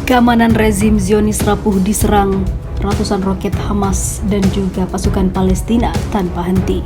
Keamanan rezim Zionis rapuh diserang ratusan roket Hamas dan juga pasukan Palestina tanpa henti.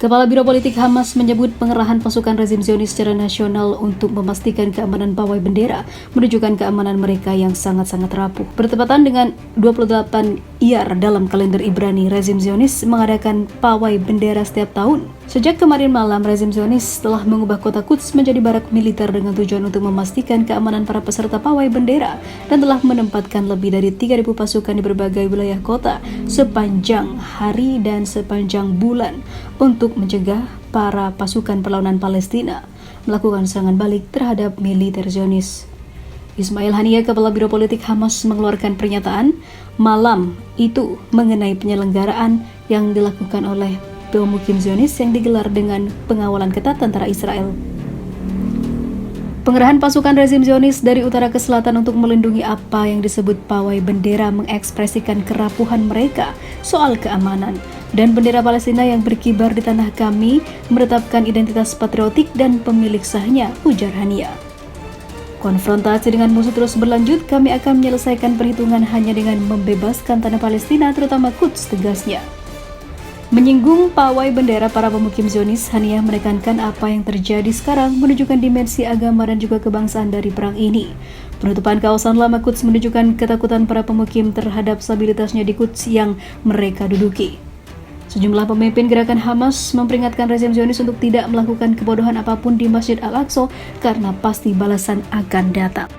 Kepala Biro Politik Hamas menyebut pengerahan pasukan rezim Zionis secara nasional untuk memastikan keamanan pawai bendera menunjukkan keamanan mereka yang sangat-sangat rapuh. Bertepatan dengan 28 Iyar dalam kalender Ibrani, rezim Zionis mengadakan pawai bendera setiap tahun. Sejak kemarin malam, rezim Zionis telah mengubah kota Quds menjadi barak militer dengan tujuan untuk memastikan keamanan para peserta pawai bendera dan telah menempatkan lebih dari 3.000 pasukan di berbagai wilayah kota sepanjang hari dan sepanjang bulan untuk mencegah para pasukan perlawanan Palestina melakukan serangan balik terhadap militer Zionis. Ismail Haniyeh, Kepala Biro Politik Hamas, mengeluarkan pernyataan malam itu mengenai penyelenggaraan yang dilakukan oleh pemukim Zionis yang digelar dengan pengawalan ketat tentara Israel. Pengerahan pasukan rezim Zionis dari utara ke selatan untuk melindungi apa yang disebut pawai bendera mengekspresikan kerapuhan mereka soal keamanan, dan bendera Palestina yang berkibar di tanah kami menetapkan identitas patriotik dan pemilik sahnya, ujar Haniyeh. Konfrontasi dengan musuh terus berlanjut, kami akan menyelesaikan perhitungan hanya dengan membebaskan tanah Palestina, terutama Quds, tegasnya. Menyinggung pawai bendera para pemukim Zionis, Haniyeh menekankan apa yang terjadi sekarang menunjukkan dimensi agama dan juga kebangsaan dari perang ini. Penutupan kawasan lama Quds menunjukkan ketakutan para pemukim terhadap stabilitasnya di Quds yang mereka duduki. Sejumlah pemimpin gerakan Hamas memperingatkan rezim Zionis untuk tidak melakukan kebodohan apapun di Masjid Al-Aqsa karena pasti balasan akan datang.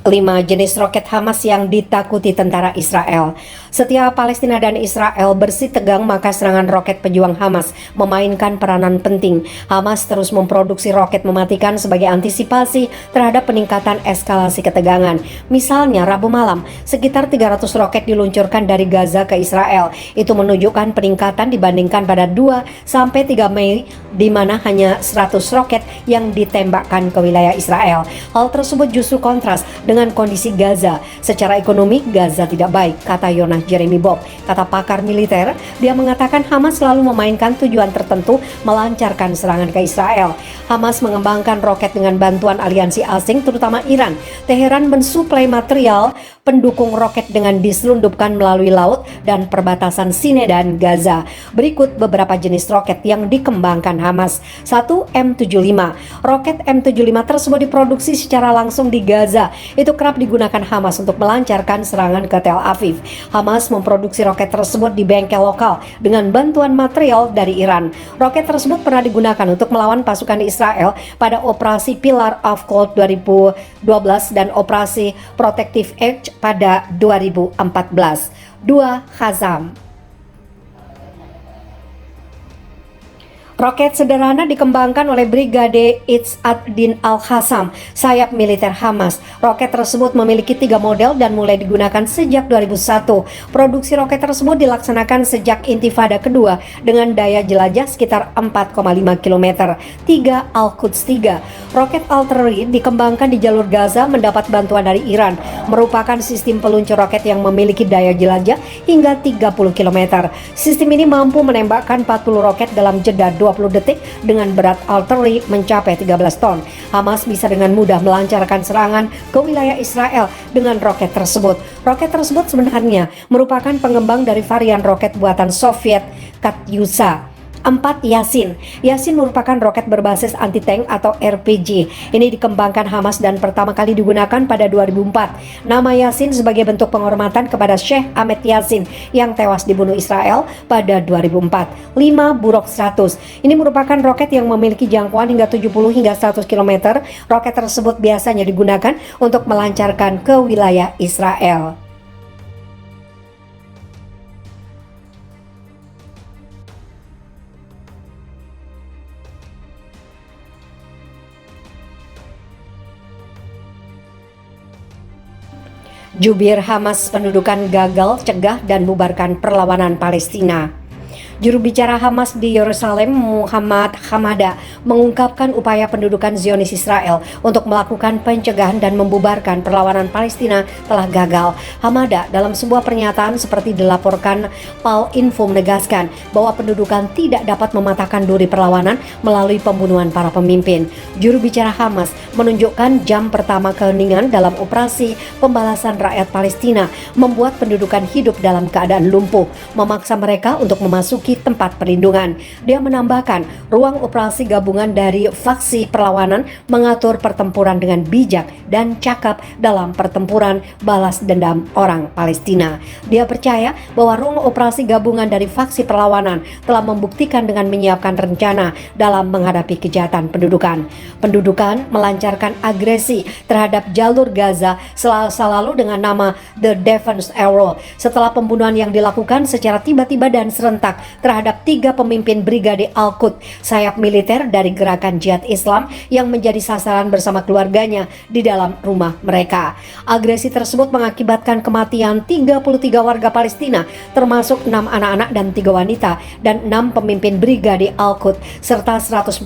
Lima jenis roket Hamas yang ditakuti tentara Israel. Setiap Palestina dan Israel bersih tegang, maka serangan roket pejuang Hamas memainkan peranan penting. Hamas terus memproduksi roket mematikan sebagai antisipasi terhadap peningkatan eskalasi ketegangan. Misalnya Rabu malam, sekitar 300 roket diluncurkan dari Gaza ke Israel. Itu menunjukkan peningkatan dibandingkan pada 2-3 Mei, di mana hanya 100 roket yang ditembakkan ke wilayah Israel. Hal tersebut justru kontras dengan kondisi Gaza. Secara ekonomi, Gaza tidak baik, kata Yonah Jeremy Bob. Kata pakar militer, dia mengatakan Hamas selalu memainkan tujuan tertentu melancarkan serangan ke Israel. Hamas mengembangkan roket dengan bantuan aliansi asing, terutama Iran. Teheran mensuplai material pendukung roket dengan diselundupkan melalui laut dan perbatasan Sinai dan Gaza. Berikut beberapa jenis roket yang dikembangkan Hamas. 1. M75. Roket M75 tersebut diproduksi secara langsung di Gaza. Itu kerap digunakan Hamas untuk melancarkan serangan ke Tel Aviv. Hamas memproduksi roket tersebut di bengkel lokal dengan bantuan material dari Iran. Roket tersebut pernah digunakan untuk melawan pasukan Israel pada operasi Pillar of Cloud 2012 dan operasi Protective Edge pada 2014. 2. Khazam. Roket sederhana dikembangkan oleh Brigade Itz ad-Din al-Qassam, sayap militer Hamas. Roket tersebut memiliki 3 model dan mulai digunakan sejak 2001. Produksi roket tersebut dilaksanakan sejak Intifada kedua dengan daya jelajah sekitar 4,5 km. 3. Al-Quds 3. Roket artillery dikembangkan di jalur Gaza mendapat bantuan dari Iran. Merupakan sistem peluncur roket yang memiliki daya jelajah hingga 30 km. Sistem ini mampu menembakkan 40 roket dalam jeda 20 detik dengan berat artillery mencapai 13 ton. Hamas bisa dengan mudah melancarkan serangan ke wilayah Israel dengan roket tersebut. Roket tersebut sebenarnya merupakan pengembang dari varian roket buatan Soviet Katyusha. 4. Yasin. Yasin merupakan roket berbasis anti-tank atau RPG. Ini dikembangkan Hamas dan pertama kali digunakan pada 2004. Nama Yasin sebagai bentuk penghormatan kepada Sheikh Ahmed Yasin yang tewas dibunuh Israel pada 2004. 5. Burok 100. Ini merupakan roket yang memiliki jangkauan hingga 70 hingga 100 km. Roket tersebut biasanya digunakan untuk melancarkan ke wilayah Israel. Jubir Hamas pendudukan gagal cegah dan bubarkan perlawanan Palestina. Juru bicara Hamas di Yerusalem, Muhammad Hamada, mengungkapkan upaya pendudukan Zionis Israel untuk melakukan pencegahan dan membubarkan perlawanan Palestina telah gagal. Hamada dalam sebuah pernyataan seperti dilaporkan PAL Info menegaskan bahwa pendudukan tidak dapat mematahkan duri perlawanan melalui pembunuhan para pemimpin. Juru bicara Hamas menunjukkan jam pertama keheningan dalam operasi pembalasan rakyat Palestina membuat pendudukan hidup dalam keadaan lumpuh, memaksa mereka untuk memasuki tempat perlindungan. Dia menambahkan, ruang operasi gabungan dari faksi perlawanan mengatur pertempuran dengan bijak dan cakap dalam pertempuran balas dendam orang Palestina. Dia percaya bahwa ruang operasi gabungan dari faksi perlawanan telah membuktikan dengan menyiapkan rencana dalam menghadapi kejahatan pendudukan. Pendudukan melancarkan agresi terhadap jalur Gaza Selasa lalu dengan nama The Defense Arrow setelah pembunuhan yang dilakukan secara tiba-tiba dan serentak terhadap 3 pemimpin Brigade Al-Quds, sayap militer dari gerakan jihad Islam yang menjadi sasaran bersama keluarganya di dalam rumah mereka. Agresi tersebut mengakibatkan kematian 33 warga Palestina, termasuk 6 anak-anak dan 3 wanita, dan 6 pemimpin Brigade Al-Quds, serta 147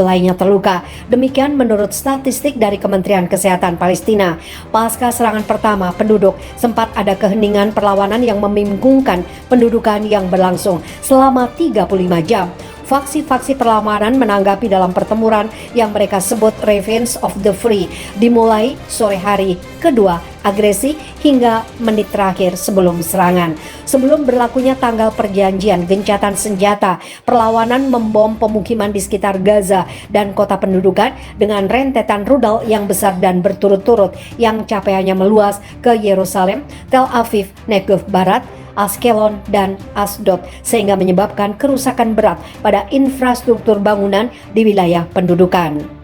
lainnya terluka. Demikian menurut statistik dari Kementerian Kesehatan Palestina. Pasca serangan pertama, penduduk sempat ada keheningan perlawanan yang membingungkan pendudukan yang berlangsung selama 35 jam. Faksi-faksi perlawanan menanggapi dalam pertempuran yang mereka sebut Revenge of the Free dimulai sore hari kedua agresi hingga menit terakhir sebelum serangan. Sebelum berlakunya tanggal perjanjian gencatan senjata, perlawanan membom pemukiman di sekitar Gaza dan kota pendudukan dengan rentetan rudal yang besar dan berturut-turut yang capaiannya meluas ke Yerusalem, Tel Aviv, Negev Barat, Askelon, dan Asdod, sehingga menyebabkan kerusakan berat pada infrastruktur bangunan di wilayah pendudukan.